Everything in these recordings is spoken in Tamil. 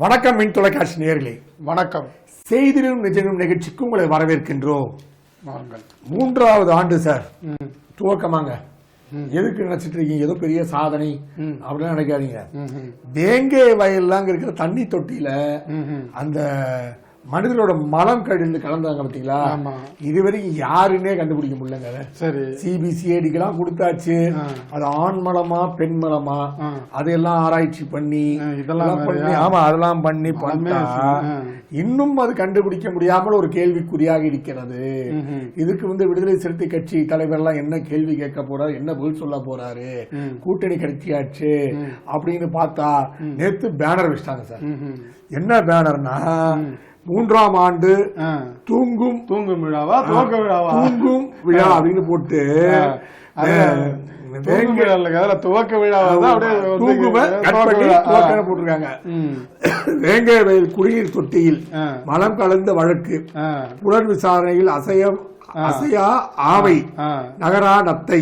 வணக்கம் மின் தொலைக்காட்சி நேயர்களே, வணக்கம். செய்திலும் நிஜமும் நிகழ்ச்சிக்கு உங்களை வரவேற்கின்றோம். வாருங்கள். 3வது ஆண்டு சார், துவக்கமாங்க. எதுக்கு நினைச்சிட்டு இருக்கீங்க ஏதோ பெரிய சாதனை அப்படின்னு நினைக்காதீங்க. வேங்கை வயல்லாம் இருக்கிற தண்ணி தொட்டியில அந்த மனிதனோட மலம் கழிந்து கலந்தாங்க பாத்தீங்களா, இதுவரைக்கும் யாருன்னே கண்டுபிடிக்க முடியலங்க. சரி, சிபிசிஐடிக்கெல்லாம் கொடுத்தாச்சு, அது ஆண் மலமா பெண் மலமா அதையெல்லாம் ஆராய்ச்சி பண்ணி இதெல்லாம் பண்ணி அதெல்லாம் பண்ணி பண்ணா இன்னும் அது கண்டுபிடிக்க முடியாமல் ஒரு கேள்விக்குறியாக இருக்கிறது. இதுக்கு விடுதலை சிறுத்தை கட்சி தலைவர் எல்லாம் என்ன கேள்வி கேட்க போறாரு, என்ன பதில் சொல்ல போறாரு, கூட்டணி கட்சியாச்சு அப்படின்னு பார்த்தா நேத்து பேனர் வச்சிட்டாங்க சார். என்ன பேனர்னா, 3ஆம் ஆண்டு தூங்கும் விழாவா துவக்க விழாவா தூங்கும் விழா அப்படின்னு போட்டு துவக்க விழாவா போட்டிருக்காங்க. வேங்கை வயல் குடிநீர் தொட்டியில் மலம் கலந்த வழக்கு, புலன் விசாரணையில் அசையா ஆவை நகரா நத்தை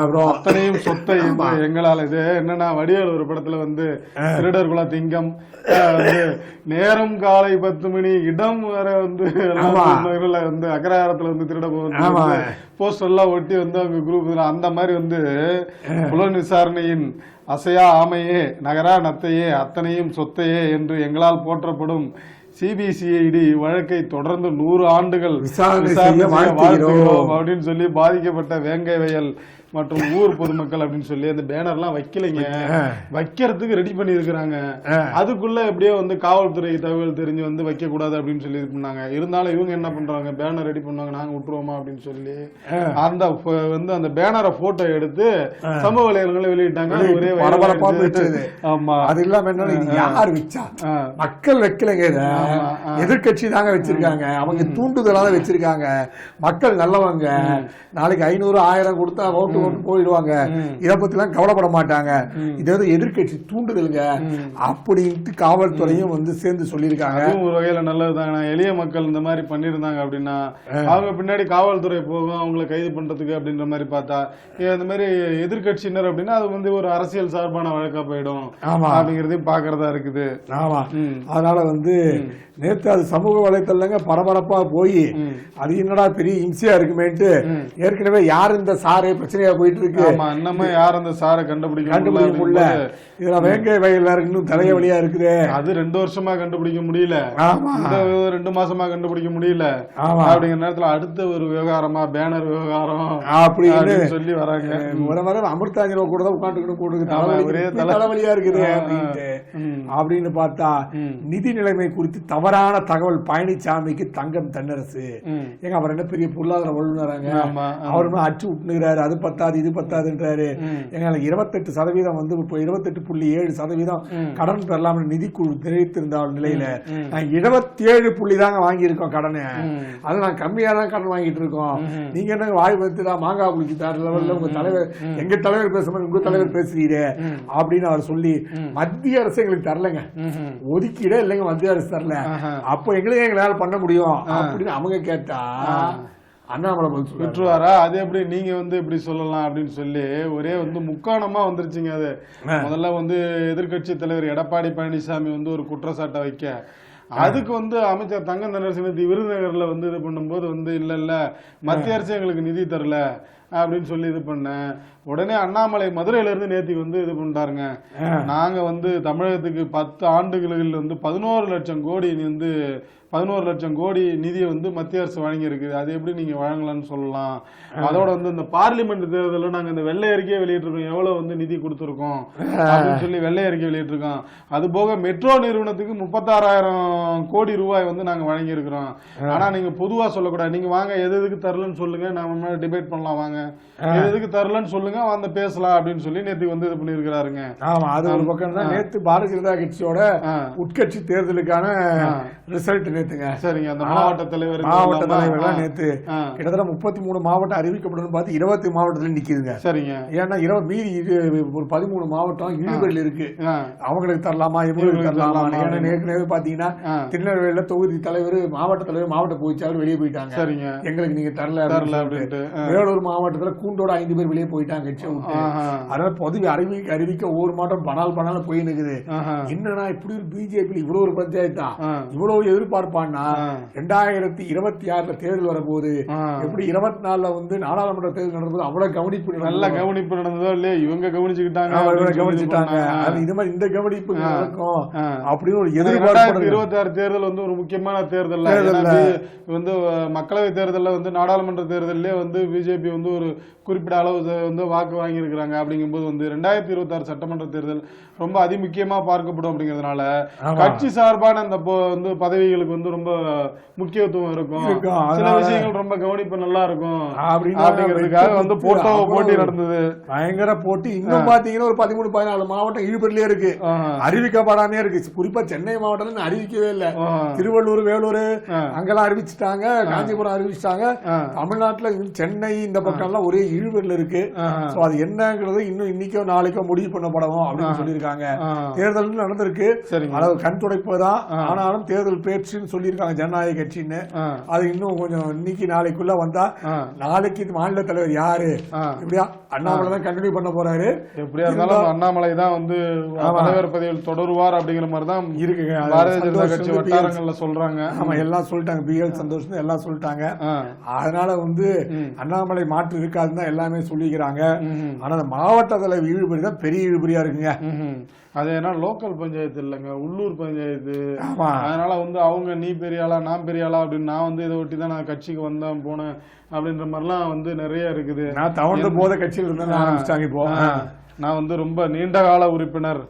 அத்தனையும் சொத்தை எங்களால. இது என்னன்னா, வடிவேல் ஒரு படத்துல திருடர் குல திங்கம் நேரம் காலை 10 மணி இடம் வர அக்ரஹாரத்துல திருட போது போஸ்டர் எல்லாம் ஒட்டி அவங்க குரூப் அந்த மாதிரி புலன் விசாரணையின் அசையா ஆமையே நகரா நத்தையே அத்தனையும் சொத்தையே என்று எங்களால் போற்றப்படும் சிபிசிஐடி வழக்கை தொடர்ந்து 100 ஆண்டுகள் விசாரணை வாழ்த்துகிறோம் அப்படின்னு சொல்லி பாதிக்கப்பட்ட வேங்கை வயல் மற்றும் ஊர் பொதுமக்கள் அப்படின்னு சொல்லி அந்த பேனர்லாம் வைக்கலைங்க, வைக்கிறதுக்கு ரெடி பண்ணி இருக்கிறாங்க. அதுக்குள்ள எப்படியோ காவல்துறை தகவல் தெரிஞ்சு வைக்க கூடாது அப்படின்னு சொல்லி இது பண்ணாங்க. இருந்தாலும் இவங்க என்ன பண்றாங்க, பேனர் ரெடி பண்ணுவாங்க, நாங்க விட்டுருவோமா அப்படின்னு சொல்லி அந்த பேனரை போட்டோ எடுத்து சமூக வலைதளங்களை வெளியிட்டாங்க. ஒரே ஆமா, அது இல்லாம என்ன யார் வச்சா, மக்கள் வைக்கலைங்க, எதிர்கட்சி தாங்க வச்சிருக்காங்க. அவங்க தூண்டுதலாக வச்சிருக்காங்க. மக்கள் நல்லவங்க, நாளைக்கு 500 1000 கொடுத்தா ஓட்டு போயிடுவாங்க, இதை பத்தி எல்லாம் கவலைப்பட மாட்டாங்க. இது எதிர்கட்சி தூண்டுதலுங்க அப்படின்ட்டு காவல்துறையும் சேர்ந்து சொல்லியிருக்காங்க. ஒரு வகையில நல்லதுதாங்க. எளிய மக்கள் இந்த மாதிரி பண்ணிருந்தாங்க அப்படின்னா அவங்க பின்னாடி காவல்துறை போகும் அவங்களை கைது பண்றதுக்கு அப்படின்ற மாதிரி பார்த்தா, இந்த மாதிரி எதிர்கட்சியினர் அப்படின்னா அது ஒரு அரசியல் சார்பான வழக்கா போயிடும் அப்படிங்கறதையும் பாக்குறதா இருக்குது. ஆமா, அதனால நேற்று அது சமூக வலைத்தளங்க பரபரப்பா போய் அது என்னடா பெரிய இம்சையா இருக்குமேட்டு, ஏற்கனவே யார் இந்த சாரு பிரச்சனையா போயிட்டு இருக்கு, இன்னும் யார் அந்த சாரை கண்டுபிடிக்க முடியல. இதுல வேங்கை வயல் இன்னும் தலைவலியா இருக்குது. அது 2 வருஷமா கண்டுபிடிக்க முடியல, 2 மாசமா கண்டுபிடிக்க முடியல. அப்படிங்கிற நேரத்துல அடுத்த ஒரு விவகாரமா பேனர் விவகாரம் அப்படின்னு சொல்லி வராங்க. அமிர்தாஞ்சல கூட தான் உட்காந்துக்கணும், ஒரே தலைவலியா இருக்குது அப்படின்னு பார்த்தா நிதி நிலைமை குறித்து தவறான தகவல் பழனிசாமிக்கு தங்கம் தென்னரசு. எங்க அவர் என்ன பெரிய பொருளாதார வல்லுநராங்க, அவருமே அச்சு விட்டுறாரு, அது பத்தாது இது பத்தாதுன்றாரு. எங்க 28% இப்போ 28.7% கடன் பெறலாம் நிதி குழு தெரிவித்திருந்த நிலையில நான் 27 தாங்க வாங்கியிருக்கோம் கடனை. அது நான் கம்மியா தான் கடன் வாங்கிட்டு இருக்கோம். நீங்க என்ன வாய் பத்துதா மாங்காய் குளிச்சுட்டாரு லெவல்ல உங்க தலைவர், எங்க தலைவர் பேசும்போது உங்க தலைவர் பேசுறீங்க அப்படின்னு அவர் சொல்லி மத்திய அரசு எங்களுக்கு தரலங்க, ஒதுக்கீடே இல்லைங்க, மத்திய அரசு தரல, அப்போ எங்களுக்கு எங்களால பண்ண முடியும் அப்படின்னு அவங்க கேட்டா அண்ணாமலை பெற்றுவாரா? அது எப்படி நீங்க இப்படி சொல்லலாம் அப்படின்னு சொல்லி ஒரே முக்காணமா வந்துருச்சுங்க. அது முதல்ல எதிர்கட்சி தலைவர் எடப்பாடி பழனிசாமி ஒரு குற்றச்சாட்டை வைக்க, அதுக்கு அமைச்சர் தங்கம் தென்னரசு விருதுநகர்ல இது பண்ணும்போது இல்ல மத்திய அரசு எங்களுக்கு நிதி தரல அப்படின்னு சொல்லி இது பண்ண உடனே அண்ணாமலை மதுரையில இருந்து நேத்திக்கு இது பண்ணிட்டாருங்க. நாங்க தமிழகத்துக்கு 10 ஆண்டுகளில் 11 லட்சம் கோடி 11 லட்சம் கோடி நிதியை மத்திய அரசு வழங்கி இருக்குது, அது எப்படி நீங்க வழங்கலாம்னு சொல்லலாம். அதோட இந்த பார்லிமெண்ட் தேர்தலில் நாங்க இந்த வெள்ளை அறிக்கையை வெளியிட்டிருக்கோம், எவ்வளவு நிதி கொடுத்துருக்கோம் அப்படின்னு சொல்லி வெள்ளை அறிக்கை வெளியிட்டிருக்கோம். அது போக மெட்ரோ நிறுவனத்துக்கு 36,000 கோடி ரூபாய் நாங்க வழங்கி இருக்கிறோம். ஆனா நீங்க பொதுவா சொல்லக்கூடாது, நீங்க வாங்க எதுக்கு தரலன்னு சொல்லுங்க, நாம டிபேட் பண்ணலாம், வாங்க எதுக்கு தரலன்னு சொல்லுங்க வந்து பேசலாம் அப்படின்னு சொல்லி நேத்து இது பண்ணிருக்கிறாருங்க. ஆமா, அது ஒரு பக்கம் தான். நேத்து பாரதிய ஜனதா கட்சியோட உட்கட்சி தேர்தலுக்கான ரிசல்ட் நேத்துங்க. சரிங்க. அந்த மாவட்ட தலைவர்கள் நேத்து கிட்டத்தட்ட 33 மாவட்டம் அறிவிக்கப்படும் பார்த்து 20 மாவட்டத்துல நிக்குதுங்க. சரிங்க. ஏன்னா மீதி ஒரு 13 மாவட்டம் இழுபறியில் இருக்கு. அவங்களுக்கு தரலாமா இவங்களுக்கு தரலாமா? ஏன்னா ஏற்கனவே பாத்தீங்கன்னா திருநெல்வேலியில தொகுதி தலைவர் மாவட்ட பொதுச்செயலாளர் வெளியே போயிட்டாங்க. சரிங்க. எங்களுக்கு நீங்க தரல அப்படின்ட்டு. வேலூர் மாவட்டத்துல கூண்டோட 5 பேர் வெளியே போயிட்டாங்க கட்சியை விட்டு. அதனால பதவி அறிவிக்க ஒவ்வொரு மாவட்டம் பணால் போய் நிக்குது. என்னன்னா இப்படி ஒரு பிஜேபி இவ்வளவு ஒரு பஞ்சாயத்தா இவ்வளவு எதிர்பார்ப்பான்னா 2026 தேர்தல் வரும்போது எப்படி 24 வந்து நாடாளுமன்ற தேர்தல் நடந்தது அவ்வளவு கவனிப்பு நடந்ததோ இல்லையா இவங்க கவனிச்சுக்கிட்டாங்க. அது இது மாதிரி இந்த கவனிப்பு நடக்கும் அப்படின்னு ஒரு எதிர்பார்ப்பு. 2026 தேர்தல் வந்து ஒரு முக்கியமான தேர்தல் வந்து மக்களவை தேர்தலில் வந்து நாடாளுமன்ற தேர்தலே வந்து பிஜேபி வந்து ஒரு குறிப்பிட்ட அளவு வந்து வாக்கு வாங்கியிருக்கிறாங்க. அப்படிங்கும்போது வந்து 2026 சட்டமன்ற தேர்தல் ரொம்ப அதிமுக்கியமா பார்க்கப்படும். அப்படிங்கிறதுனால கட்சி சார்பான அந்த வந்து பதவிகளுக்கு வந்து ரொம்ப முக்கியத்துவம் இருக்கும். சில விஷயங்கள் ரொம்ப கவனிப்பு நல்லா இருக்கும் அப்படிங்கிறதுக்காக வந்து போட்டி நடந்தது. பயங்கர போட்டி. இன்னும் பாத்தீங்கன்னா ஒரு 13-14 மாவட்டம் இழுபறிலே இருக்கு, அறிவிக்கப்படாமே இருக்கு. குறிப்பா சென்னை மாவட்டம் அறிவிக்கவே இல்லை. திருவள்ளூர், வேலூர் அங்கெல்லாம் அறிவிச்சுட்டாங்க, காஞ்சிபுரம் அறிவிச்சிட்டாங்க. தமிழ்நாட்டுல சென்னை இந்த பக்கம் எல்லாம் ஒரே இழுபறில இருக்கு. அது என்னங்கிறது இன்னும் இன்னைக்கோ நாளைக்கோ முடிவு பண்ணப்படவும் அப்படின்னு சொல்லியிருக்காங்க. தேர்தல் நடந்திருக்கு, அதாவது கண் துடைப்பதான். ஆனாலும் தேர்தல் பேச்சுன்னு சொல்லியிருக்காங்க ஜனநாயக கட்சின்னு. அது இன்னும் கொஞ்சம் இன்னைக்கு நாளைக்குள்ள வந்தா, நாளைக்கு மாநில தலைவர் யாரு இப்படியா அண்ணாமலை தான் கண்டினியூ பண்ண போறாரு. எப்படியா இருந்தாலும் அண்ணாமலை தான் வந்து தலைவர் பதவியில் தொடருவார் அப்படிங்கிற மாதிரி தான் இருக்குங்க பாரதிய ஜனதா கட்சி வட்டாரங்கள்ல சொல்றாங்க. ஆமா, எல்லாம் சொல்லிட்டாங்க. பிஎல் சந்தோஷ் எல்லாம் சொல்லிட்டாங்க. அதனால வந்து அண்ணாமலை மாற்று இருக்காதுன்னு எல்லாமே சொல்லிக்கிறாங்க. ஆனா மாவட்ட தலைவர் இழுபறி தான் பெரிய இழுபறியா இருக்குங்க. அது ஏன்னா லோக்கல் பஞ்சாயத்து இல்லைங்க, உள்ளூர் பஞ்சாயத்து. அதனால வந்து அவங்க நீ பெரிய ஆளா நான் பெரிய ஆளா அப்படின்னு நான் வந்து இதை ஒட்டி தான் நான் கட்சிக்கு வந்தேன் போனேன் அப்படின்ற மாதிரிலாம் வந்து நிறைய இருக்குது. நான் தவழ்ந்து போத கட்சியில் இருந்தேன் ஆரம்பிச்சிட்டாங்க. இப்போ நான் வந்து ரொம்ப நீண்ட கால உறுப்பினர்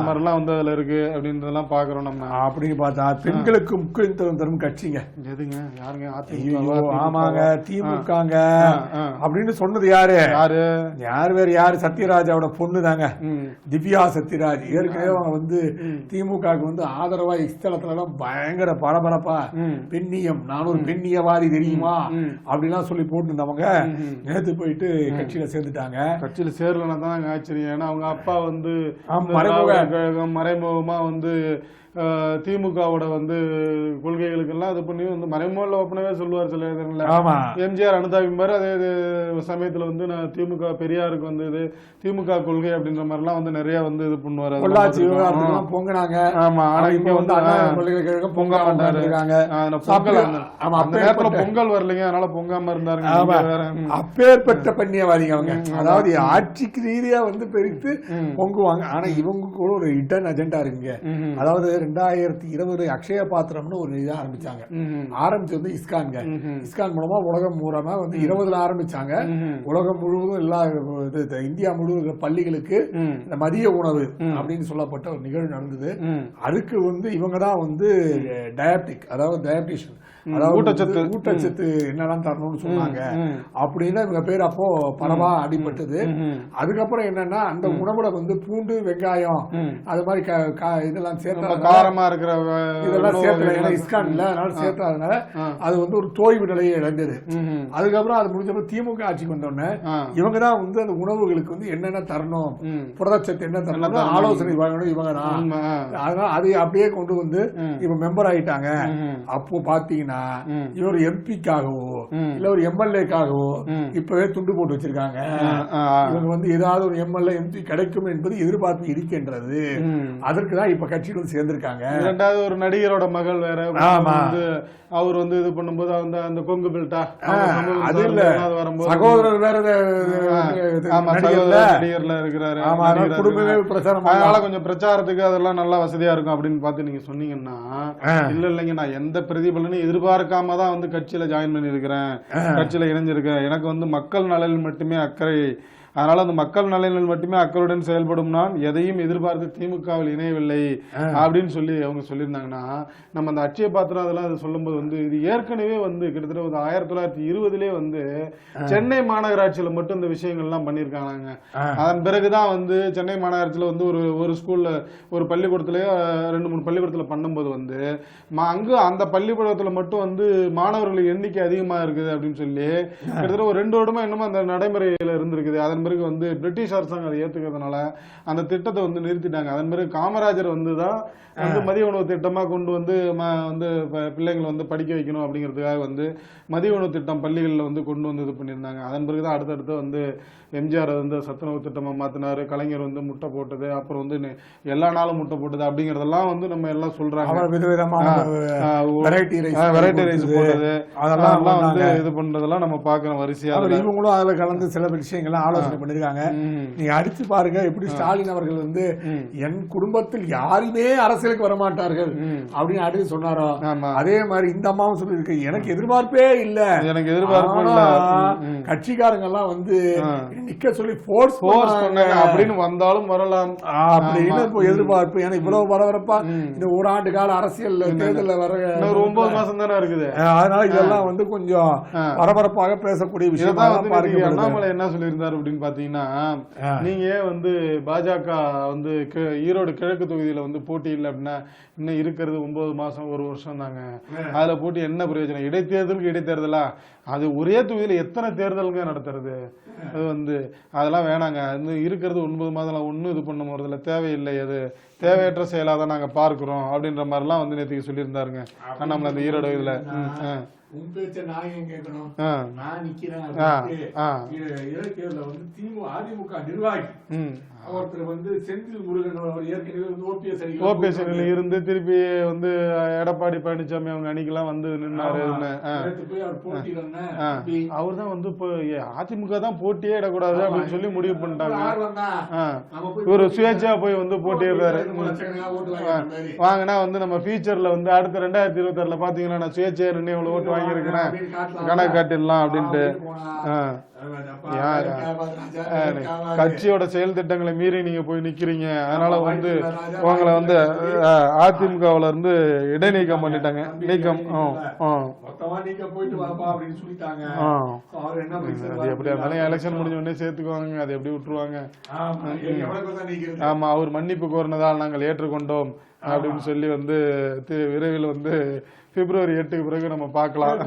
மாதிரிலாம் வந்து அதுல இருக்கு அப்படின்றதெல்லாம் பாக்குறோம் நம்ம. அப்படின்னு பார்த்தா பெண்களுக்கு முக்கியத்துவம் தரும் கட்சிங்க எதுங்க? யாருங்க? ஆமாங்க, திமுகங்க அப்படின்னு சொன்னது யாரு வேற யாரு? சத்யராஜாவோட பொண்ணு தாங்க, திவ்யா சத்யராஜ். ஏற்கனவே அவங்க வந்து திமுக வந்து ஆதரவா இஸ்தலத்துல எல்லாம் பயங்கர பரபரப்பா பெண்ணியம், நான் ஒரு பெண்ணியவாதி தெரியுமா அப்படிலாம் சொல்லி போட்டு இருந்தவங்க நேத்து போயிட்டு கட்சியில சேர்ந்துட்டாங்க. கட்சியில சேரலன்னா தான் ஆச்சரியம். ஏன்னா அவங்க அப்பா வந்து மறைமுகமா வந்து திமுகவோட வந்து கொள்கைகளுக்கெல்லாம் அது பண்ணி வந்து மறைமுக ஒப்பனவே சொல்லுவார் சில இடங்கள்ல. எம்ஜிஆர் அனுதாபிம்பாரு, அதே சமயத்துல வந்து நான் திமுக பெரியாருக்கு வந்து இது திமுக கொள்கை அப்படின்ற மாதிரி எல்லாம் வந்து நிறைய வந்து இது பண்ணுவாரு. பொங்கினாங்க. ஆமா, ஆனா இங்க வந்து பொங்க மாட்டாரு. அந்த நேரத்துல பொங்கல் வரலைங்க, அதனால பொங்காம இருந்தாருங்க. அப்பேற்பட்ட பண்ணியவாதிங்க அவங்க. அதாவது ஆட்சிக்கு ரீதியா வந்து பெருத்து பொங்குவாங்க. ஆனா இவங்க கூட ஒரு ஹிடன் அஜெண்டா இருக்குங்க. அதாவது 2020 அக்ஷய பாத்திரம்னு ஒரு இதை ஆரம்பிச்சாங்க. ஆரம்பிச்சு வந்து இஸ்கான் மூலமா உலகம் மூலமா வந்து 20 ஆரம்பிச்சாங்க. உலகம் முழுவதும் எல்லா இந்தியா முழுவதும் பள்ளிகளுக்கு இந்த மதிய உணவு அப்படின்னு சொல்லப்பட்ட ஒரு நிகழ்வு நடந்தது. அதுக்கு வந்து இவங்க தான் வந்து டயபெட்டிக், அதாவது டயபெட்டிஷியன், அதாவது ஊட்டச்சத்து என்னெல்லாம் தரணும்னு சொன்னாங்க. அப்படின்னா இவங்க பேர் அப்போ பரவா அடிபட்டது. அதுக்கப்புறம் என்னன்னா அந்த உணவுல வந்து பூண்டு, வெங்காயம் அது மாதிரி இதெல்லாம் சேர்த்தா காரமா இருக்கிற இதெல்லாம் சேர்த்துல இஸ்கான்ல அதனால சேர்த்தாதனால அது வந்து ஒரு தோய்வு நிலையை இழந்தது. அதுக்கப்புறம் அது முடிஞ்சப்ப திமுக ஆட்சிக்கு வந்தோடனே இவங்க தான் வந்து அந்த உணவுகளுக்கு வந்து என்னென்ன தரணும், புரதச்சத்து என்ன தரணும் ஆலோசனை வாங்கணும் இவங்க தான். அதனால அதை அப்படியே கொண்டு வந்து இப்ப மெம்பர் ஆயிட்டாங்க. அப்போ பாத்தீங்கன்னா இவர் எம்பிக்காகவோ இல்ல ஒரு எம்எல்ஏக்காகவோ இப்பவே துண்டு போட்டு வச்சிருக்காங்க. இவங்க வந்து ஏதாவது ஒரு எம்எல்ஏ எம்பி கிடைக்கும் என்பது எதிர்பார்ப்பு இருக்கின்றது. அதற்குதான் இப்ப கட்சியில் சேர்ந்திருக்காங்க. இரண்டாவது ஒரு நடிகரோட மகள் வேற வந்து அவர் வந்து இது பண்ணும்போது அந்த கொங்கு பெல்ட்டா அது இல்ல சகோதரர் வேற நடிகர்ல இருக்கிறாரு. குடும்பமே பிரச்சாரம், அதனால கொஞ்சம் பிரச்சாரத்துக்கு அதெல்லாம் நல்லா வசதியா இருக்கும் அப்படின்னு பார்த்து நீங்க சொன்னீங்கன்னா இல்லைங்க நான் எந்த பிரதிபலனும் எதிர்பார்க்காம தான் வந்து கட்சியில ஜாயின் பண்ணி இருக்கிறேன், கட்சியில இணைஞ்சிருக்கேன், எனக்கு வந்து மக்கள் நலனில் மட்டுமே அக்கறை அதனால அந்த மக்கள் நலனில் மட்டுமே அக்கறையுடன் செயல்படும் நான் எதையும் எதிர்பார்த்து திமுகவில் இணையவில்லை அப்படின்னு சொல்லி அவங்க சொல்லியிருந்தாங்கன்னா, நம்ம அந்த அட்சய பாத்திரம் அதெல்லாம் அது சொல்லும்போது வந்து இது ஏற்கனவே வந்து கிட்டத்தட்ட ஒரு 1920 வந்து சென்னை மாநகராட்சியில மட்டும் இந்த விஷயங்கள்லாம் பண்ணியிருக்காங்க. அதன் பிறகுதான் வந்து சென்னை மாநகராட்சியில வந்து ஒரு ஸ்கூல்ல ஒரு பள்ளிக்கூடத்திலேயே 2-3 பள்ளிக்கூடத்துல பண்ணும்போது வந்து அங்கு அந்த பள்ளிக்கூடத்துல மட்டும் வந்து மாணவர்கள் எண்ணிக்கை அதிகமா இருக்குது அப்படின்னு சொல்லி கிட்டத்தட்ட ஒரு 2 வருடமா என்னமோ அந்த நடைமுறையில இருந்திருக்குது. அதன் பிறகு வந்து பிரிட்டிஷ் அரசாங்கம் அதை ஏத்துக்கிறதுனால அந்த திட்டத்தை வந்து நிறுத்திட்டாங்க. அதன் பிறகு காமராஜர் வந்துதான் வந்து மதிய உணவு திட்டமா கொண்டு வந்து வந்து பிள்ளைங்களை வந்து படிக்க வைக்கணும் அப்படிங்கிறதுக்காக வந்து மதிய உணவு திட்டம் பள்ளிகளில் வந்து கொண்டு வந்து இது பண்ணியிருந்தாங்க. அதன் பிறகுதான் அடுத்தடுத்து வந்து எம்ஜிஆர் வந்து சத்துணவு திட்டமா மாத்தினாரு, கலைஞர் வந்து முட்டை போட்டது, அப்புறம் வந்து எல்லா நாளும் முட்டை போட்டது அப்படிங்கறதெல்லாம் வந்து நம்ம எல்லாம் சொல்றாங்க. வெரைட்டி ரைஸ் போட்டது அதெல்லாம் வந்து இது பண்றதெல்லாம் நம்ம பாக்குறோம் வரிசையா. இவங்களும் அதுல கலந்து சில விஷயங்கள்லாம் ஆலோசனை பண்ணிருக்காங்க. நீங்க அடிச்சு பாருங்க எப்படி ஸ்டாலின் அவர்கள் வந்து என் குடும்பத்தில் யாருமே அரசியலுக்கு வரமாட்டார்கள் அப்படின்னு அடுத்து சொன்னாரோ, அதே மாதிரி இந்த அம்மாவும் சொல்லிருக்கு எனக்கு எதிர்பார்ப்பே இல்ல, எனக்கு எதிர்பார்ப்பு இல்ல, கட்சிக்காரங்க எல்லாம் வந்து நிக்க சொல்லி போர்ஸ் பண்ணாங்க அப்படின்னு வந்தாலும் வரலாம் அப்படின்னு எதிர்பார்ப்பு. ஏன்னா இவ்வளவு பரபரப்பா இந்த ஓராண்டு கால அரசியல் தேர்தல் வர 9 மாசம் தானே இருக்குது. அதனால இதெல்லாம் வந்து கொஞ்சம் பரபரப்பாக பேசக்கூடிய விஷயம். அண்ணாமலை என்ன சொல்லியிருந்தாரு அப்படின்னு பாத்தீங்கன்னா, நீங்க வந்து பாஜக வந்து ஈரோடு கிழக்கு தொகுதியில வந்து போட்டி இல்லை அப்படின்னா இன்னும் இருக்கிறது 9 மாசம் 1 வருஷம் தாங்க, அதுல போட்டி என்ன பிரயோஜனம், இடைத்தேர்தலுக்கு இடைத்தேர்தலா அது ஒரே தொகுதியில எத்தனை தேர்தலுங்க நடத்துறது, அது வந்து அதெல்லாம் வேணாங்க, இருக்கிறது 9 மாதம் ஒன்னும் இது பண்ண போறதுல தேவையில்லை, அது தேவையற்ற செயலாதான் நாங்க பார்க்கிறோம் அப்படின்ற மாதிரி எல்லாம் வந்து நேற்றுக்கு சொல்லியிருந்தாருங்க நம்மள அந்த ஈரோடு இதுல. உன் பேச்ச நான் ஏன் கேட்கணும், நான் நிக்கிறேன். அதிமுக நிர்வாகி ஒருத்தர் வந்து செந்தில் முருகன் ஏற்கனவே வந்து ஓபிஎஸ் இருந்து திருப்பி வந்து எடப்பாடி பழனிசாமி அவங்க அணிக்கெல்லாம் வந்து நின்னாரு. அவர் தான் வந்து இப்போ அதிமுக தான் போட்டியே இடக்கூடாது அப்படின்னு சொல்லி முடிவு பண்ணிட்டாங்க. ஒரு சுயேட்சா போய் வந்து போட்டியிடுறாரு. வாங்கினா வந்து நம்ம ஃபியூச்சர்ல வந்து அடுத்த 2026 பாத்தீங்கன்னா நான் சுயேட்சையா நின்று இவ்வளவு ஓட்டு வாங்கியிருக்கிறேன் கணக்கு காட்டிடலாம் அப்படின்ட்டு. கட்சியோட செயல் திட்டங்களை மீறி நீங்க போய் நிக்கிறீங்க, அதனால வந்து உங்களை வந்து அதிமுகவுல இருந்து இடைநீக்கம் பண்ணிட்டாங்க. நீக்கம் எப்படி இருந்தாலும் எலெக்ஷன் முடிஞ்ச உடனே சேர்த்துக்குவாங்க, அதை எப்படி விட்டுருவாங்க. ஆமா, அவர் மன்னிப்பு கோரினதால் நாங்கள் ஏற்றுக்கொண்டோம் அப்படின்னு சொல்லி வந்து விரைவில் வந்து பிப்ரவரி 8க்கு பிறகு நம்ம பார்க்கலாம்.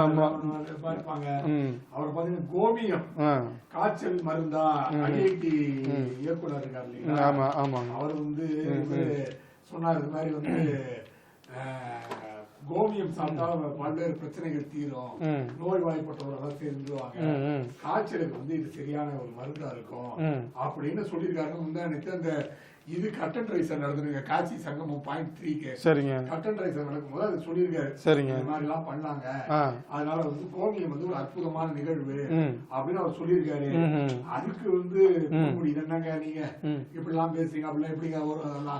ஆமா, அவர் பாத்தீங்கன்னா கோமியம் காய்ச்சல் மருந்தா ஐஐடி இயக்குனர் இருக்காரு இல்லையா, ஆமா ஆமா, அவர் வந்து சொன்னார் இது மாதிரி வந்து கோமியம் சாப்பிட்டா பல்வேறு பிரச்சனைகள் தீரும், நோய் வாய்ப்பட்டவர்கள் தெரிஞ்சுவாங்க, காய்ச்சலுக்கு வந்து இது சரியான ஒரு மருந்தா இருக்கும் அப்படின்னு சொல்லியிருக்காங்க. முந்தானத்து அந்த இது கட்டன் ரைசர் நடந்துருங்க காட்சி சங்கமம் 0.3க்கு. சரிங்க, கட்டன் ரைசர் நடக்கும் போது அது சொல்லியிருக்காரு. சரிங்க, இந்த மாதிரி எல்லாம் பண்ணாங்க, அதனால வந்து கோமியம் வந்து ஒரு அற்புதமான நிகழ்வு அப்படின்னு அவர் சொல்லியிருக்காரு. அதுக்கு வந்து என்னங்க நீங்க இப்படி எல்லாம் பேசுறீங்க, அப்படிலாம் எப்படிங்க வரும்,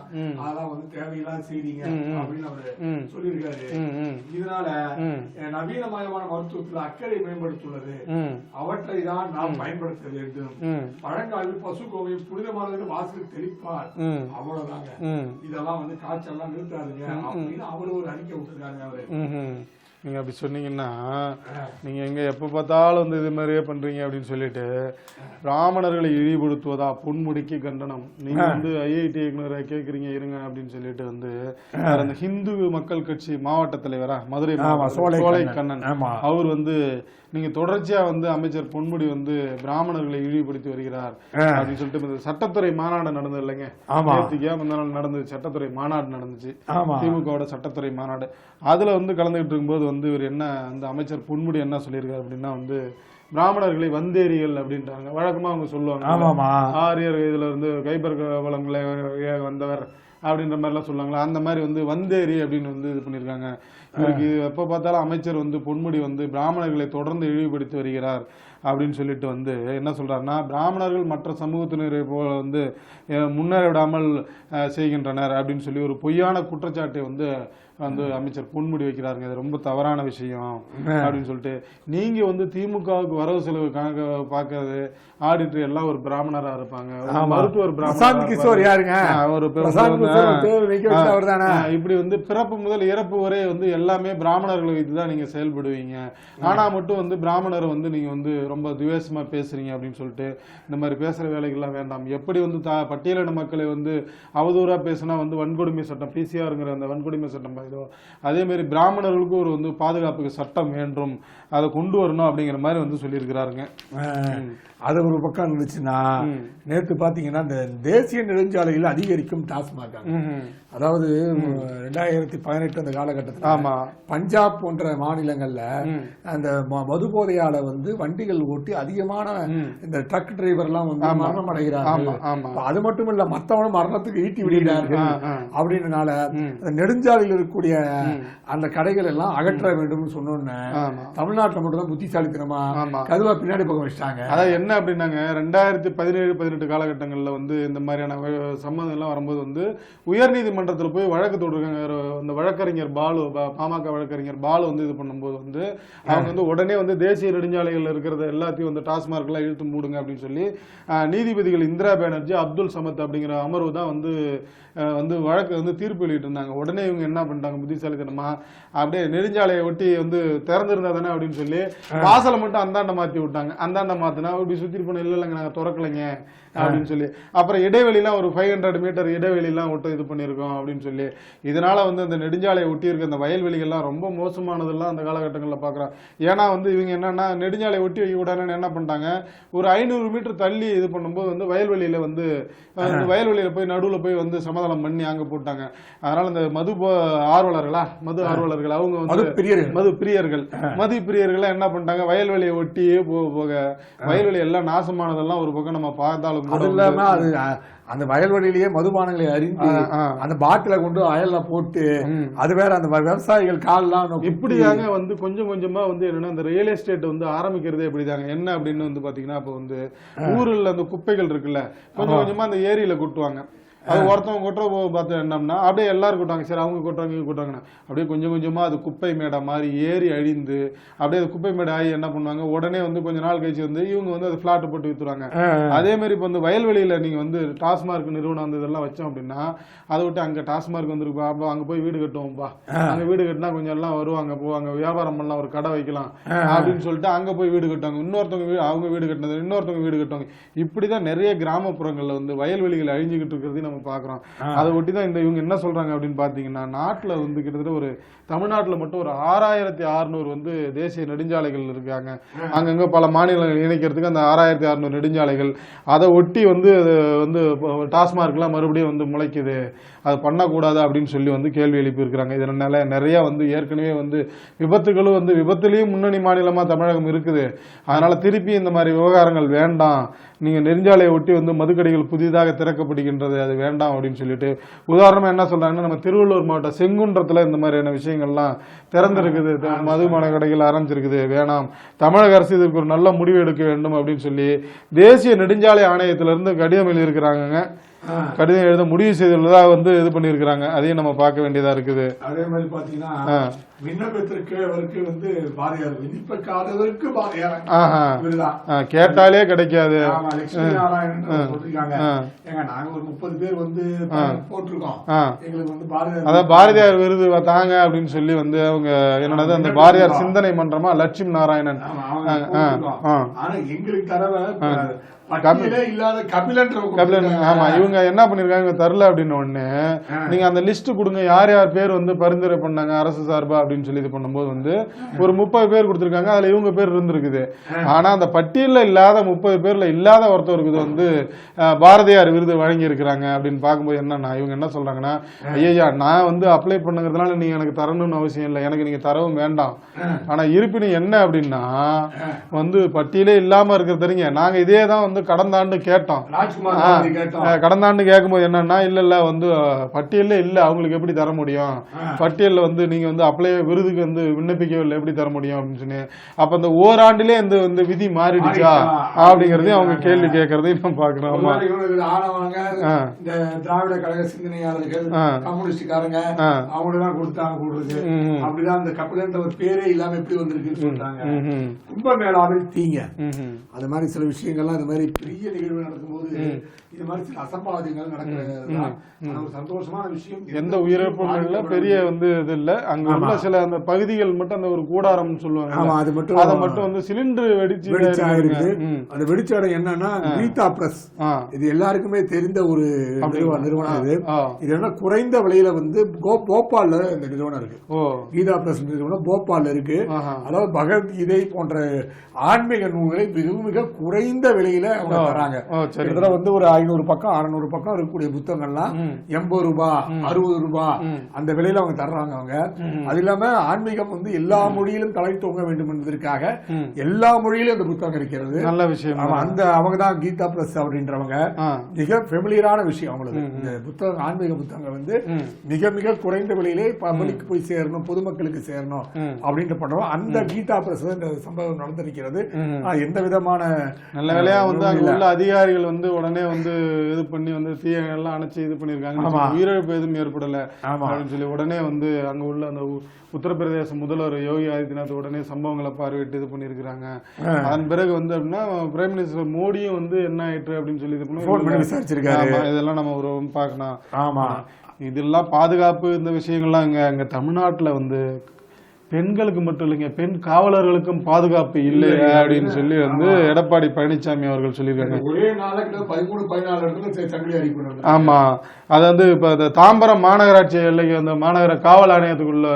அதெல்லாம் வந்து தேவையில்லாத செய்றீங்க அப்படின்னு அவரு சொல்லியிருக்காரு. இதனால நவீனமயமான மருத்துவத்தில் அக்கறை மேம்படுத்துள்ளது, அவற்றை தான் நாம் பயன்படுத்த வேண்டும். பழங்காலில் பசு கோமியம் புனிதமானது வாசல் தெளிப்பார், அவ்வளவுதாங்க. இதெல்லாம் வந்து காய்ச்சல் எல்லாம் நிறுத்தாதுங்க அப்படின்னு அவரு ஒரு அறிக்கை விட்டுருக்காங்க. அவரு நீங்க அப்படி சொன்னீங்கன்னா நீங்க எங்க எப்ப பார்த்தாலும் வந்து இது மாதிரியே பண்றீங்க அப்படின்னு சொல்லிட்டு பிராமணர்களை இழிவுபடுத்துவதா பொன்முடிக்கு கண்டனம். நீங்க வந்து ஐஐடி இயக்குனரை கேக்குறீங்க இருங்க அப்படின்னு சொல்லிட்டு வந்து அந்த ஹிந்து மக்கள் கட்சி மாவட்ட தலைவரா மதுரை சோலை கண்ணன் அவர் வந்து நீங்க தொடர்ச்சியா வந்து அமைச்சர் பொன்முடி வந்து பிராமணர்களை இழிவுபடுத்தி வருகிறார் அப்படின்னு சொல்லிட்டு சட்டத்துறை மாநாடு நடந்தது இல்லைங்க, நடந்தது சட்டத்துறை மாநாடு நடந்துச்சு, திமுகவோட சட்டத்துறை மாநாடு. அதுல வந்து கலந்துகிட்டு இருக்கும்போது வந்து இவர் என்ன அந்த அமைச்சர் பொன்முடி என்ன சொல்லியிருக்காரு அப்படின்னா வந்து பிராமணர்களை வந்தேரிகள் அப்படின்றாங்க. வழக்கமா அவங்க சொல்லுவாங்க ஆரியர் இதுல இருந்து கைபர் வளங்களை வந்தவர் அப்படின்ற மாதிரிலாம் சொல்லுவாங்களா, அந்த மாதிரி வந்து வந்தேரி அப்படின்னு வந்து இது பண்ணியிருக்காங்க. இவருக்கு எப்போ பார்த்தாலும் அமைச்சர் வந்து பொன்முடி வந்து பிராமணர்களை தொடர்ந்து இழிவுபடுத்தி வருகிறார் அப்படின்னு சொல்லிட்டு வந்து என்ன சொல்றாருன்னா, பிராமணர்கள் மற்ற சமூகத்தினரை போல வந்து முன்னேற விடாமல் செய்கின்றனர் அப்படின்னு சொல்லி ஒரு பொய்யான குற்றச்சாட்டை வந்து அமைச்சர் பொன்முடி வைக்கிறாருங்க. இது ரொம்ப தவறான விஷயம் அப்படின்னு சொல்லிட்டு, நீங்க வந்து திமுகவுக்கு வரவு செலவு கணக்கு பாக்குறது ஆடிட்டர் எல்லாம் ஒரு பிராமணரா இருப்பாங்க, மருத்துவர் இப்படி வந்து பிறப்பு முதல் இறப்பு வரை வந்து எல்லாமே பிராமணர்களை வைத்துதான் நீங்க செயல்படுவீங்க. ஆனா மட்டும் வந்து பிராமணரை வந்து நீங்க வந்து ரொம்ப துவேஷமா பேசுறீங்க அப்படின்னு சொல்லிட்டு, இந்த மாதிரி பேசுற வேலைகள்லாம் வேண்டாம். எப்படி வந்து பட்டியலின மக்களை வந்து அவதூறா பேசினா வந்து வன்கொடுமை சட்டம், பிசிஆருங்கிற அந்த வன்கொடுமை சட்டம், அதே மாதிரி பிராமணர்களுக்கு ஒரு வந்து பாதுகாப்புக்கு சட்டம் வேண்டும், அதை கொண்டு வரணும் அப்படிங்கிற மாதிரி வந்து சொல்லியிருக்கிறாருங்க. அது ஒரு பக்கம் இருந்துச்சுன்னா, நேற்று பாத்தீங்கன்னா இந்த தேசிய நெடுஞ்சாலையில் அதிகரிக்கும் டாஸ்மாக், அதாவது 2018 அந்த காலகட்டத்தில் பஞ்சாப் போன்ற மாநிலங்கள்ல அந்த மது போதையால வந்து வண்டிகள் ஓட்டி அதிகமான இந்த ட்ரக் டிரைவர் எல்லாம் வந்து மரணம் அடைகிறார்கள். அது மட்டும் இல்ல, மத்தவனும் மரணத்துக்கு ஈட்டி விடுகிறார்கள். அப்படின்றனால நெடுஞ்சாலையில் இருக்கக்கூடிய அந்த கடைகள் எல்லாம் அகற்ற வேண்டும் சொன்னோன்னு தமிழ்நாட்டில் மட்டும் தான் புத்திசாலித்தனமா கதுவா பின்னாடி பக்கம் வச்சிட்டாங்க. அதாவது என்ன அப்படின்னாங்க, 2017-18 காலகட்டங்கள்ல வந்து இந்த மாதிரியான சம்மந்தம் எல்லாம் வரும்போது வந்து உயர்நீதிமன்றத்தில் போய் வழக்கு தொடுறாங்க. அந்த வழக்கறிஞர் பாலு, பாமக வழக்கறிஞர் பாலு வந்து இது பண்ணும்போது வந்து அவங்க வந்து உடனே வந்து தேசிய நெடுஞ்சாலைகள் இருக்கிறத எல்லாத்தையும் வந்து டாஸ்மார்க் எல்லாம் இழுத்து மூடுங்க அப்படின்னு சொல்லி நீதிபதிகள் இந்திரா பானர்ஜி, அப்துல் சமத் அப்படிங்கிற அமர்வு தான் வந்து வழக்கு வந்து தீர்ப்பு வெளியிட்டு இருந்தாங்க. உடனே இவங்க என்ன பண்ணிட்டாங்க, புத்திசாலித்தனமா அப்படியே நெடுஞ்சாலையை ஒட்டி வந்து திறந்திருந்தா தானே அப்படின்னு சொல்லி வாசலை மட்டும் அந்தாண்ட மாத்தி விட்டாங்க. அந்தாண்ட மாத்தினா இப்படி சுத்தி போன, இல்லைங்க நாங்க திறக்கலைங்க அப்படின்னு சொல்லி, அப்புறம் இடைவெளிலாம் ஒரு 500 மீட்டர் இடைவெளிலாம் விட்டு இது பண்ணியிருக்கோம் அப்படின்னு சொல்லி, இதனால வந்து அந்த நெடுஞ்சாலையை ஒட்டி இருக்க அந்த வயல்வெளிகள்லாம் ரொம்ப மோசமானதெல்லாம் அந்த காலகட்டங்களில் பார்க்குறோம். ஏன்னா வந்து இவங்க என்னன்னா நெடுஞ்சாலை ஒட்டி வைக்க கூடாதுன்னு என்ன பண்ணிட்டாங்க, ஒரு 500 மீட்டர் தள்ளி இது பண்ணும்போது வந்து வயல்வெளியில வந்து வயல்வெளியில போய் நடுவில் போய் வந்து சமாதானம் பண்ணி அங்க போட்டாங்க. அதனால இந்த மது ஆர்வலர்கள் அவங்க வந்து மது பிரியர்கள் என்ன பண்ணிட்டாங்க, வயல்வெளியை ஒட்டியே போக வயல்வெளி எல்லாம் நாசமானதெல்லாம் ஒரு பக்கம் நம்ம பார்த்தாலும் அது இல்லாம அது அந்த வயல்வெளியிலேயே மதுபானங்களை அறிந்து அந்த பாட்டில கொண்டு அயல்ல போட்டு, அது வேற அந்த விவசாயிகள் கால்லாம் இப்படியாங்க வந்து கொஞ்சம் கொஞ்சமா வந்து என்னன்னா இந்த ரியல் எஸ்டேட் வந்து ஆரம்பிக்கிறதே இப்படிதாங்க. என்ன அப்படின்னு வந்து பாத்தீங்கன்னா, இப்ப வந்து ஊர்ல அந்த குப்பைகள் இருக்குல்ல, கொஞ்சம் கொஞ்சமா அந்த ஏரியில கொட்டுவாங்க. அது ஒருத்தவங்க கொட்டுற பார்த்து என்னம்னா அப்படியே எல்லாரும் கொட்டாங்க, சரி அவங்க கொட்டுறாங்க இவங்க கொட்டுறாங்கன்னா அப்படியே கொஞ்சம் கொஞ்சமா அது குப்பை மேடை மாதிரி ஏறி அழிந்து அப்படியே அது குப்பை மேடை ஆகி என்ன பண்ணுவாங்க, உடனே வந்து கொஞ்ச நாள் கழிச்சு வந்து இவங்க வந்து அது பிளாட் போட்டு வித்துருவாங்க. அதே மாதிரி இப்போ வந்து வயல்வெளியில நீங்க வந்து டாஸ்மார்க் நிறுவனம் வந்து இதெல்லாம் வச்சோம் அப்படின்னா, அதை விட்டு அங்க டாஸ்மார்க் வந்துருப்பா, அப்போ அங்க போய் வீடு கட்டுவோம்ப்பா, அங்க வீடு கட்டினா கொஞ்சம் எல்லாம் வருவாங்க போவாங்க, வியாபாரம் பண்ணலாம், ஒரு கடை வைக்கலாம் அப்படின்னு சொல்லிட்டு அங்க போய் வீடு கட்டுவாங்க. இன்னொருத்தவங்க அவங்க வீடு கட்டினது இன்னொருத்தவங்க வீடு கட்டுவாங்க. இப்படிதான் நிறைய கிராமப்புறங்கள்ல வந்து வயல்வெளிகள் அழிஞ்சுக்கிட்டு இருக்கிறது பாக்குறோம். அதை ஒட்டிதான் இந்த இவங்க என்ன சொல்றாங்க அப்படின்னு பாத்தீங்கன்னா, நாட்டுல வந்து கிட்டத்தட்ட ஒரு தமிழ்நாட்டுல மட்டும் ஒரு 6600 வந்து தேசிய நெடுஞ்சாலைகள் இருக்காங்க. அங்கங்க பல மாநிலங்கள் இணைக்கிறதுக்கு அந்த 6600 நெடுஞ்சாலைகள், அதை ஒட்டி வந்து டாஸ்மார்க் எல்லாம் மறுபடியும் வந்து முளைக்குது, அது பண்ணக்கூடாது அப்படின்னு சொல்லி வந்து கேள்வி எழுப்பி இருக்கிறாங்க. இதனால நிறைய வந்து ஏற்கனவே வந்து விபத்துகளும் வந்து விபத்துலயும் முன்னணி மாநிலமா தமிழகம் இருக்குது. அதனால திருப்பி இந்த மாதிரி விவகாரங்கள் வேண்டாம், நீங்க நெடுஞ்சாலையை ஒட்டி வந்து மதுக்கடைகள் புதிதாக திறக்கப்படுகின்றது, அது வேண்டாம் அப்படின்னு சொல்லிட்டு, உதாரணமா என்ன சொல்றாங்கன்னா, நம்ம திருவள்ளூர் மாவட்டம் செங்குன்றத்துல இந்த மாதிரியான விஷயங்கள்லாம் திறந்திருக்குது, மதுபான கடைகள் ஆரம்பிச்சிருக்குது, வேணாம், தமிழக அரசு இதுக்கு ஒரு நல்ல முடிவு எடுக்க வேண்டும் அப்படின்னு சொல்லி தேசிய நெடுஞ்சாலை ஆணையத்திலிருந்து கடிதம் எழுதியிருக்கிறாங்க. கடிதம் எழுத முடிவு செய்துள்ளதா வந்து இது பண்ணிருக்காங்க. அதையும் நம்ம பார்க்க வேண்டியதா இருக்குது. அதே மாதிரி பாத்தீங்கன்னா விண்ணப்பத்திற்கு வந்து பாரதியார், விண்ணப்பக்காரருக்கு பாரதியார் கேட்டாலே கிடைக்காது. நாங்க ஒரு 30 பேர் வந்து போட்டிருக்கோம், எங்களுக்கு வந்து பாரதியார் அதான் பாரதியார் விருது தாங்க அப்படின்னு சொல்லி வந்து அவங்க என்னது அந்த பாரதியார் சிந்தனை மன்றமா லட்சுமி நாராயணன், ஆனா எங்களுக்கு தரவை இவங்க என்ன பண்ணிருக்காங்க தரல அப்படின்னு ஒண்ணு, நீங்க அந்த லிஸ்ட் கொடுங்க, யார் யார் பேர் வந்து பரிந்துரை பண்ணாங்க அரசு சார்பா அப்படின்னு சொல்லி இது பண்ணும்போது வந்து ஒரு 30 பேர் கொடுத்திருக்காங்க. அதுல இவங்க பேர் இருந்திருக்குது. ஆனா அந்த பட்டியல்ல இல்லாத 30 பேர்ல இல்லாத ஒருத்தருக்கு வந்து பாரதியார் விருது வழங்கி இருக்கிறாங்க அப்படின்னு பார்க்கும்போது என்னன்னா, இவங்க என்ன சொல்றாங்கன்னா, ஐயா நான் வந்து அப்ளை பண்ணுங்கிறதுனால நீங்க எனக்கு தரணும்னு அவசியம் இல்லை, எனக்கு நீங்க தரவும் வேண்டாம். ஆனா இருப்பினும் என்ன அப்படின்னா வந்து பட்டியலே இல்லாம இருக்கிற தெரியுங்க, நாங்க இதே தான் வந்து வந்து கடந்த ஆண்டு கேட்டோம். ராஜ்குமார் காந்தி கேட்டோம். கடந்த ஆண்டு கேட்கும்போது என்னன்னா இல்ல வந்து பட்டியல்ல இல்ல, அவங்களுக்கு எப்படி தர முடியும், பட்டியல்ல வந்து நீங்க வந்து அப்ளை விருதுக்கு வந்து விண்ணப்பிக்கவில்லை, எப்படி தர முடியும் அப்படின்னு சொன்னி, அப்ப அந்த ஓராண்டிலே இந்த வந்து விதி மாறிடுச்சா அப்படிங்கறதையும் அவங்க கேள்வி கேட்கறதையும் நம்ம பாக்குறோம். ஆனவங்க இந்த திராவிட கழக சிந்தனையாளர்கள், கம்யூனிஸ்டுக்காரங்க அவங்க தான் கொடுத்தாங்க கூடுறது. அப்படிதான் இந்த கப்பல் ஒரு பேரே இல்லாம எப்படி வந்திருக்குன்னு சொல்றாங்க. கும்பமேளாவில் தீங்க அது மாதிரி சில விஷயங்கள்லாம் இந்த மாதிரி பெரிய நிகழ்வு நடக்கும்போது இது மாதிரி சில அசம்பாவிதங்கள் நடக்கிறது சந்தோஷமான விஷயம். எந்த உயிரிழப்பும் இல்ல, பெரிய வந்து இது இல்ல. அங்க உள்ள சில அந்த பகுதிகள் மட்டும் அந்த ஒரு கூடாரம் சொல்லுவாங்க, அது மட்டும் அதை மட்டும் வந்து சிலிண்டர் வெடிச்சு ஆயிருக்கு. அந்த வெடிச்ச இடம் என்னன்னா கீதா பிரஸ். இது எல்லாருக்குமே தெரிந்த ஒரு நிறுவனம். இது என்ன குறைந்த விலையில வந்து போபால்ல இந்த நிறுவனம் இருக்கு. கீதா பிரஸ் நிறுவனம் போபால்ல இருக்கு. அதாவது பகவத்கீதை போன்ற ஆன்மீக நூல்களை மிக மிக குறைந்த விலையில அவங்க தராங்க. இதுல வந்து ஒரு 500 பக்கம் 600 பக்கம் இருக்கக்கூடிய புத்தகங்கள்லாம் 80 ரூபாய் 60 ரூபாய் அந்த விலையில அவங்க தர்றாங்க. அவங்க அது இல்லாம ஆன்மீகம் வந்து எல்லா மொழியிலும் தலை தோங்க வேண்டும் என்பதற்காக எல்லா மொழியிலும் அந்த புத்தகம் இருக்கிறது. நல்ல விஷயம். அந்த அவங்க தான் கீதா பிரஸ் அப்படின்றவங்க. மிக ஃபெமிலியரான விஷயம் அவங்களுக்கு. இந்த புத்தகம் ஆன்மீக புத்தகங்கள் வந்து மிக மிக குறைந்த விலையிலே பப்ளிக்கு போய் சேரணும், பொதுமக்களுக்கு சேரணும் அப்படின்ட்டு பண்றோம். அந்த கீதா பிரஸ் இந்த சம்பவம் நடந்திருக்கிறது. எந்த விதமான நல்ல வேலையா வந்து அங்க உள்ள அதிகாரிகள் வந்து உடனே வந்து இது பண்ணி வந்து தீயெல்லாம் அணைச்சு இது பண்ணிருக்காங்க. உயிரிழப்பு எதுவும் ஏற்படல அப்படின்னு சொல்லி உடனே வந்து அங்க உள்ள அந்த உத்தரப்பிரதேச முதல்வர் யோகி ஆதித்யநாத் உடனே சம்பவங்களை பார்வையிட்டு இது பண்ணிருக்காங்க. அதன் பிறகு வந்து அப்படின்னா பிரைம் மினிஸ்டர் மோடியும் வந்து என்ன ஆயிற்று அப்படின்னு சொல்லி இது பண்ணி விசாரிச்சிருக்காரு. இதெல்லாம் நம்ம ஒரு பார்க்கணும். ஆமா, இதெல்லாம் பாதுகாப்பு இந்த விஷயங்கள்லாம் இங்க தமிழ்நாட்டுல வந்து பெண்களுக்கு மட்டும் இல்லைங்க, பெண் காவலர்களுக்கும் பாதுகாப்பு இல்லை அப்படின்னு சொல்லி வந்து எடப்பாடி பழனிசாமி அவர்கள் சொல்லியிருக்காங்க. ஒரே நாளைக்கு 13-14 சங்கிலி அடிக்கணும். ஆமா, அது வந்து இப்ப தாம்பரம் மாநகராட்சி எல்லைக்கு அந்த மாநகர காவல் ஆணையத்துக்குள்ள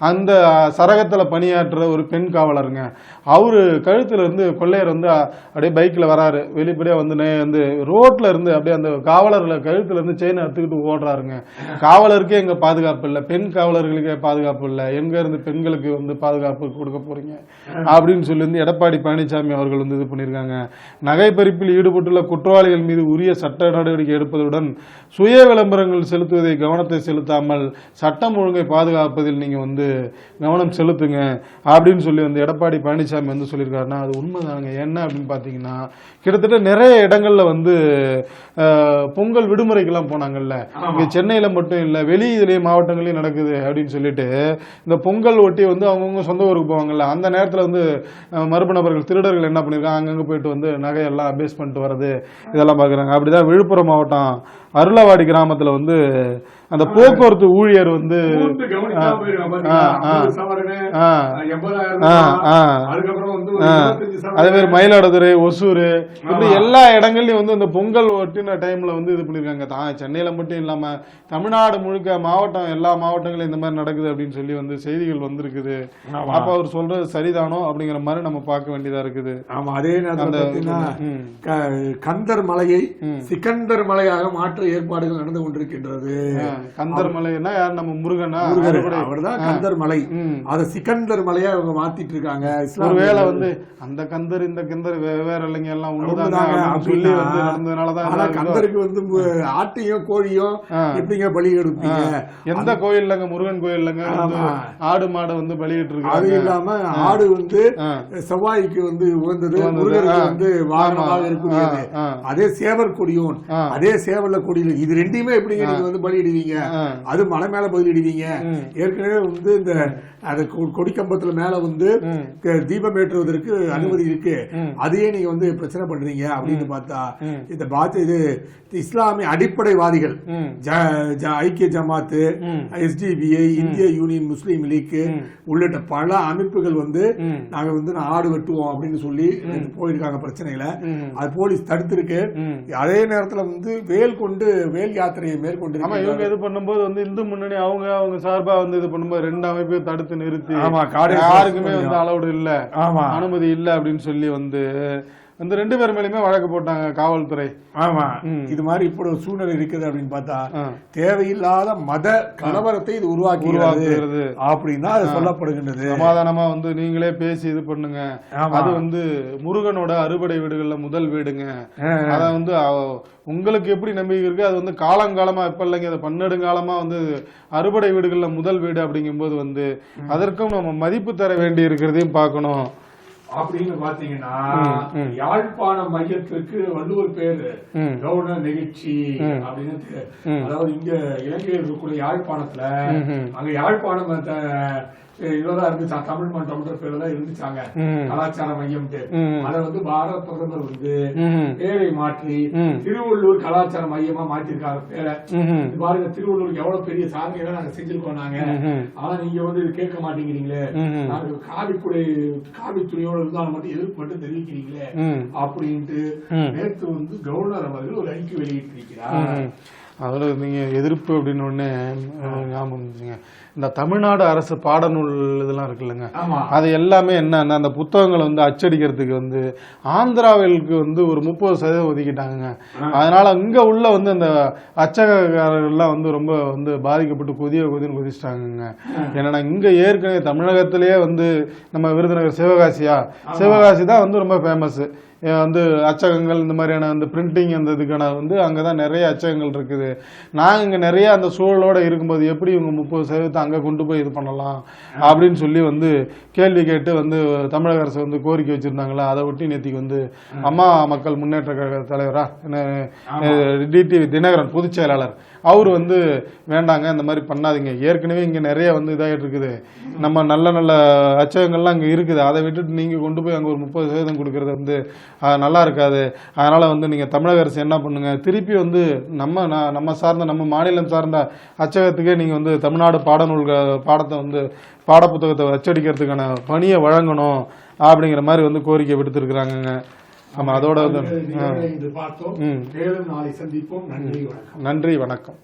அந்த சரகத்துல பணியாற்றுற ஒரு பெண் காவலருங்க. அவரு கழுத்துல இருந்து கொள்ளையர் வந்து அப்படியே பைக்ல வராரு, வெளிப்படையா வந்து ரோட்ல இருந்து அப்படியே அந்த காவலர்ல கழுத்துல இருந்து செயினை எடுத்துக்கிட்டு ஓடுறாருங்க. காவலருக்கே எங்க பாதுகாப்பு இல்லை, பெண் காவலர்களுக்கே பாதுகாப்பு இல்லை, எங்க இருந்து பெண்களுக்கு வந்து பாதுகாப்பு கொடுக்க போறீங்க அப்படின்னு சொல்லி வந்து எடப்பாடி பழனிசாமி அவர்கள் வந்து இது பண்ணிருக்காங்க. நகை பறிப்பில் ஈடுபட்டுள்ள குற்றவாளிகள் மீது உரிய சட்ட நடவடிக்கை எடுப்பதுடன் சுய விளம்பரங்கள் செலுத்துவதை கவனத்தை செலுத்தாமல் சட்டம் ஒழுங்கை பாதுகாப்பதில் நீங்க வந்து கவனம் செலுத்துங்க அப்படின்னு சொல்லி வந்து எடப்பாடி பழனிசாமி வந்து சொல்லியிருக்காருன்னா அது உண்மைதானுங்க. என்ன அப்படின்னு பாத்தீங்கன்னா கிட்டத்தட்ட நிறைய இடங்கள்ல வந்து பொங்கல் விடுமுறைக்கெல்லாம் போனாங்கல்ல, இங்க சென்னையில மட்டும் இல்ல வெளி இதுலயே மாவட்டங்களையும் நடக்குது அப்படின்னு சொல்லிட்டு இந்த பொங்கல் ஒட்டி வந்து அவங்கவுங்க சொந்த ஊருக்கு போவாங்கல்ல, அந்த நேரத்துல வந்து மர்ம நபர்கள் திருடர்கள் என்ன பண்ணிருக்காங்க, அங்கங்க போயிட்டு வந்து நகையெல்லாம் அபேஸ் பண்ணிட்டு வர்றது இதெல்லாம் பாக்குறாங்க. அப்படிதான் விழுப்புரம் மாவட்டம் அருளவாடி கிராமத்துல வந்து அந்த போக்குவரத்து ஊழியர் வந்து அதே மாதிரி மயிலாடுதுறை ஒசூர் இப்படி எல்லா இடங்கள்லயும் வந்து இந்த பொங்கல் ஒட்டின டைம்ல வந்து இது பண்ணிருக்காங்க. சென்னையில மட்டும் இல்லாம தமிழ்நாடு முழுக்க மாவட்டம் எல்லா மாவட்டங்களும் இந்த மாதிரி நடக்குது அப்படின்னு சொல்லி வந்து செய்திகள் வந்திருக்குது. அப்ப அவர் சொல்றது சரிதானோ அப்படிங்கிற மாதிரி நம்ம பார்க்க வேண்டியதா இருக்குது. ஆமா, அதே நேரத்தில் கந்தர் மலையை சிக்கந்தர் மலையாக மாற்ற ஏற்பாடுகள் நடந்து கொண்டிருக்கின்றது. கந்தர் மலைன்னா யார், நம்ம முருகனா? அவர்தான் கந்தர் மலை. அத சிக்கந்தர் மலையா அவங்க மாத்திட்டு இருக்காங்க. ஒருவேளை வந்து அந்த கந்தர் இந்த கந்தர் வேற இல்லைங்க, எல்லாம் ஒண்ணுதாங்க சொல்லி வந்து நடந்ததுனாலதான் கந்தருக்கு வந்து ஆட்டையும் கோழியும் எப்படிங்க பலி எடுப்பீங்க? எந்த கோயில்லங்க, முருகன் கோயில்லங்க ஆடு மாடை வந்து பலியிட்டு இருக்கு. அது இல்லாம ஆடு வந்து செவ்வாய்க்கு வந்து உகந்தது, முருகருக்கு வந்து வாகனமாக இருக்கக்கூடியது. அதே சேவர் கொடியும் அதே சேவல்ல கொடியில இது ரெண்டையுமே எப்படிங்க நீங்க வந்து பலியிடுவீங்க? அது மலை மேல பலியிடுவீங்க. ஏற்கனவே வந்து இந்த கொடிக்கம்பத்துல மேல வந்து தீபம் ஏற்றுவதற்கு அனுமதி இருக்கு, அதையே நீங்க வந்து பிரச்சனை பண்றீங்க அப்படின்னு பார்த்தா இது இஸ்லாமிய அடிப்படைவாதிகள் ஐக்கிய ஜமாத்து, SDPI, இந்திய யூனியன் முஸ்லீம் லீக் உள்ளிட்ட பல அமைப்புகள் வந்து நாங்க வந்து ஆடு வெட்டுவோம் அப்படின்னு சொல்லி போயிருக்காங்க பிரச்சனையில. அது போலீஸ் தடுத்திருக்கு. அதே நேரத்துல வந்து வேல் யாத்திரையை மேற்கொண்டு இவங்க இது பண்ணும்போது வந்து இந்து முன்னணி அவங்க சார்பா வந்து இது பண்ணும்போது 2 அமைப்பையும் தடுத்து நிறுத்தி யாருக்குமே வந்து அலௌடு இல்ல, அனுமதி இல்ல அப்படின்னு சொல்லி வந்து அந்த 2 பேர் மேலயுமே வழக்கு போட்டாங்க காவல்துறை. ஆமா, இது மாதிரி இப்படி ஒரு சூழ்நிலை இருக்குது அப்படின்னு பார்த்தா தேவையில்லாத மத கலவரத்தை இது உருவாக்குகிறது அப்படின்னு தான் அது சொல்லப்படுகின்றது. சமாதானமா வந்து நீங்களே பேசி இது பண்ணுங்க. அது வந்து முருகனோட அறுபடை வீடுகள்ல முதல் வீடுங்க. அத வந்து உங்களுக்கு எப்படி நம்பிக்கை இருக்கு, அது வந்து காலங்காலமா இப்ப இல்லைங்க, அது பன்னெடுங்காலமா வந்து அறுபடை வீடுகள்ல முதல் வீடு அப்படிங்கும்போது வந்து அதற்கும் நம்ம மதிப்பு தர வேண்டி இருக்கிறதையும் பார்க்கணும். அப்படின்னு பாத்தீங்கன்னா யாழ்ப்பாண மையத்திற்கு வந்து ஒரு பேரு கவர்னர் நிகழ்ச்சி அப்படின்னு, அதாவது இங்க இலங்கையில் இருக்கக்கூடிய யாழ்ப்பாணத்துல அங்க யாழ்ப்பாணம் இதெல்லாம் இருந்துச்சா, தமிழ் மன்றம்ன்ற பேர்ல தான் இருந்துச்சாங்க கலாச்சார மையம். அதை வந்து பாரத பிரதமர் வந்து பேரை மாற்றி திருவள்ளூர் கலாச்சார மையமா மாத்திருக்காங்க பேரை. பாருங்க, திருவள்ளூருக்கு எவ்வளவு பெரிய சாதனைகளை நாங்க செஞ்சிருக்கோம் நாங்க. ஆனா நீங்க வந்து இது கேட்க மாட்டேங்கிறீங்களே, நாங்க காவி துணியோட இருந்தாலும் மட்டும் எதிர்ப்பு மட்டும் தெரிவிக்கிறீங்களே அப்படின்ட்டு நேற்று வந்து கவர்னர் அவர்கள் ஒரு அறிக்கை வெளியிட்டிருக்கிறார். அதுல நீங்க எதிர்ப்பு அப்படின்னு ஒண்ணு ஞாபகம் இருந்துச்சுங்க. இந்த தமிழ்நாடு அரசு பாடநூல் இதெல்லாம் இருக்குல்லங்க, அது எல்லாமே என்னன்னா அந்த புத்தகங்களை வந்து அச்சடிக்கிறதுக்கு வந்து ஆந்திராவிற்கு வந்து ஒரு 30% ஒதுக்கிட்டாங்க. அதனால இங்க உள்ள வந்து அந்த அச்சகக்காரர்கள்லாம் வந்து ரொம்ப வந்து பாதிக்கப்பட்டு கொதின்னு கொதிச்சிட்டாங்க. ஏன்னா இங்க ஏற்கனவே தமிழகத்திலேயே வந்து நம்ம விருதுநகர் சிவகாசி தான் வந்து ரொம்ப ஃபேமஸ். வந்து அச்சகங்கள் இந்த மாதிரியான அந்த பிரிண்டிங் அந்த இதுக்கான வந்து அங்கே தான் நிறைய அச்சகங்கள் இருக்குது. நாங்கள் இங்கே நிறைய அந்த சூழலோடு இருக்கும்போது எப்படி இவங்க 30% அங்கே கொண்டு போய் இது பண்ணலாம் அப்படின்னு சொல்லி வந்து கேள்வி கேட்டு வந்து தமிழக அரசு வந்து கோரிக்கை வச்சுருந்தாங்களா. அதை ஒட்டி நேற்றுக்கு வந்து அம்மா மக்கள் முன்னேற்ற கழக தலைவரா டிடிவி தினகரன் பொதுச் செயலாளர் அவர் வந்து வேண்டாங்க, இந்த மாதிரி பண்ணாதீங்க, ஏற்கனவே இங்கே நிறைய வந்து இதாகிட்டு இருக்குது, நம்ம நல்ல நல்ல அச்சகங்கள்லாம் இங்கே இருக்குது, அதை விட்டுட்டு நீங்கள் கொண்டு போய் அங்கே ஒரு 30% கொடுக்கறது வந்து நல்லா இருக்காது. அதனால் வந்து நீங்கள் தமிழக அரசு என்ன பண்ணுங்க, திருப்பி வந்து நம்ம சார்ந்த நம்ம மாநிலம் சார்ந்த அச்சகத்துக்கே நீங்கள் வந்து தமிழ்நாடு பாடத்தை வந்து பாடப்புத்தகத்தை அச்சடிக்கிறதுக்கான பணியை வழங்கணும் அப்படிங்கிற மாதிரி வந்து கோரிக்கை விடுத்திருக்கிறாங்க. ஆமா, அதோட பார்த்தோம். மேலும் நாளை சந்திப்போம். நன்றி, வணக்கம். நன்றி, வணக்கம்.